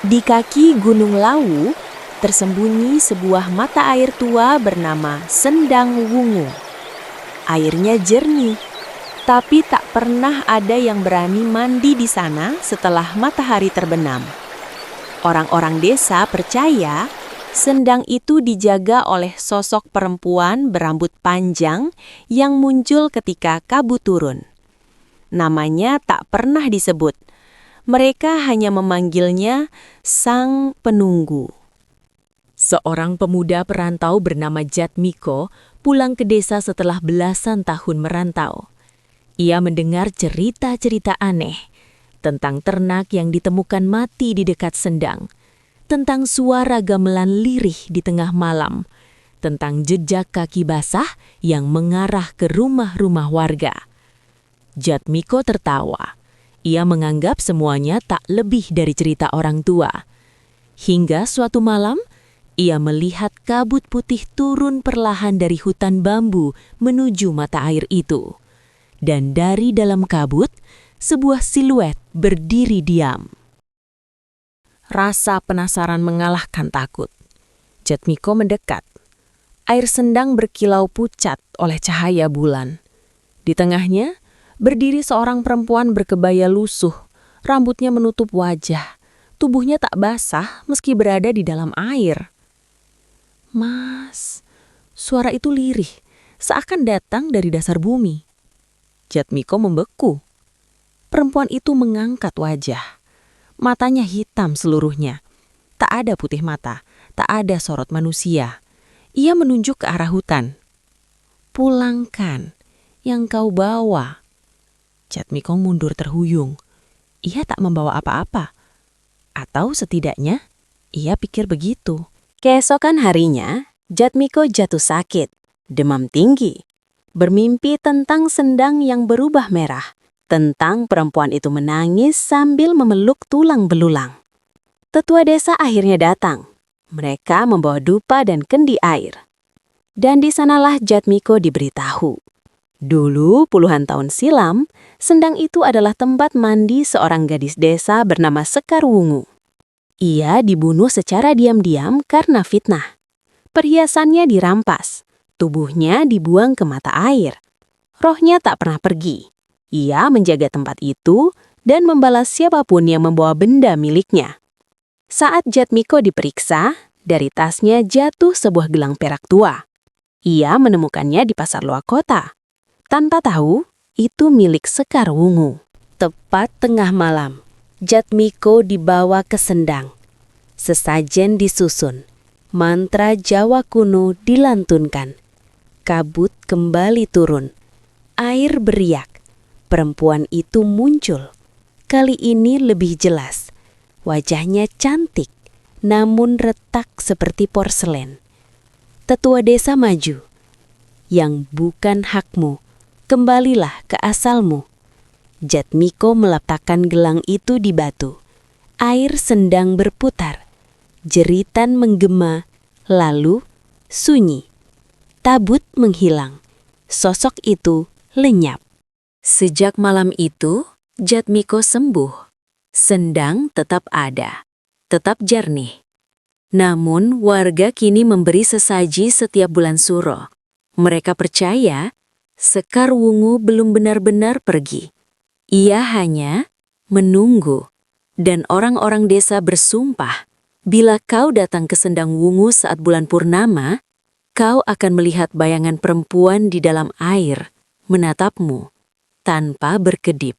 Di kaki Gunung Lawu, tersembunyi sebuah mata air tua bernama Sendang Wungu. Airnya jernih, tapi tak pernah ada yang berani mandi di sana setelah matahari terbenam. Orang-orang desa percaya sendang itu dijaga oleh sosok perempuan berambut panjang yang muncul ketika kabut turun. Namanya tak pernah disebut. Mereka hanya memanggilnya Sang Penunggu. Seorang pemuda perantau bernama Jatmiko pulang ke desa setelah belasan tahun merantau. Ia mendengar cerita-cerita aneh tentang ternak yang ditemukan mati di dekat sendang, tentang suara gamelan lirih di tengah malam, tentang jejak kaki basah yang mengarah ke rumah-rumah warga. Jatmiko tertawa. Ia menganggap semuanya tak lebih dari cerita orang tua. Hingga suatu malam, ia melihat kabut putih turun perlahan dari hutan bambu menuju mata air itu. Dan dari dalam kabut, sebuah siluet berdiri diam. Rasa penasaran mengalahkan takut. Jatmiko mendekat. Air sendang berkilau pucat oleh cahaya bulan. Di tengahnya, berdiri seorang perempuan berkebaya lusuh, rambutnya menutup wajah, tubuhnya tak basah meski berada di dalam air. "Mas," suara itu lirih, seakan datang dari dasar bumi. Jatmiko membeku. Perempuan itu mengangkat wajah. Matanya hitam seluruhnya. Tak ada putih mata, tak ada sorot manusia. Ia menunjuk ke arah hutan. "Pulangkan yang kau bawa." Jatmiko mundur terhuyung. Ia tak membawa apa-apa. Atau setidaknya, ia pikir begitu. Keesokan harinya, Jatmiko jatuh sakit, demam tinggi, bermimpi tentang sendang yang berubah merah, tentang perempuan itu menangis sambil memeluk tulang belulang. Tetua desa akhirnya datang. Mereka membawa dupa dan kendi air. Dan di sanalah Jatmiko diberitahu. Dulu, puluhan tahun silam, sendang itu adalah tempat mandi seorang gadis desa bernama Sekar Wungu. Ia dibunuh secara diam-diam karena fitnah. Perhiasannya dirampas, tubuhnya dibuang ke mata air. Rohnya tak pernah pergi. Ia menjaga tempat itu dan membalas siapapun yang membawa benda miliknya. Saat Jatmiko diperiksa, dari tasnya jatuh sebuah gelang perak tua. Ia menemukannya di pasar luar kota. Tanpa tahu, itu milik Sekar Wungu. Tepat tengah malam, Jatmiko dibawa ke sendang. Sesajen disusun, mantra Jawa kuno dilantunkan. Kabut kembali turun. Air beriak. Perempuan itu muncul. Kali ini lebih jelas. Wajahnya cantik, namun retak seperti porselen. Tetua desa maju. "Yang bukan hakmu, kembalilah ke asalmu." Jatmiko meletakkan gelang itu di batu. Air sendang berputar. Jeritan menggema, lalu sunyi. Tabut menghilang. Sosok itu lenyap. Sejak malam itu, Jatmiko sembuh. Sendang tetap ada, tetap jernih. Namun, warga kini memberi sesaji setiap bulan suro. Mereka percaya Sekar Wungu belum benar-benar pergi. Ia hanya menunggu. Dan orang-orang desa bersumpah, bila kau datang ke Sendang Wungu saat bulan purnama, kau akan melihat bayangan perempuan di dalam air menatapmu tanpa berkedip.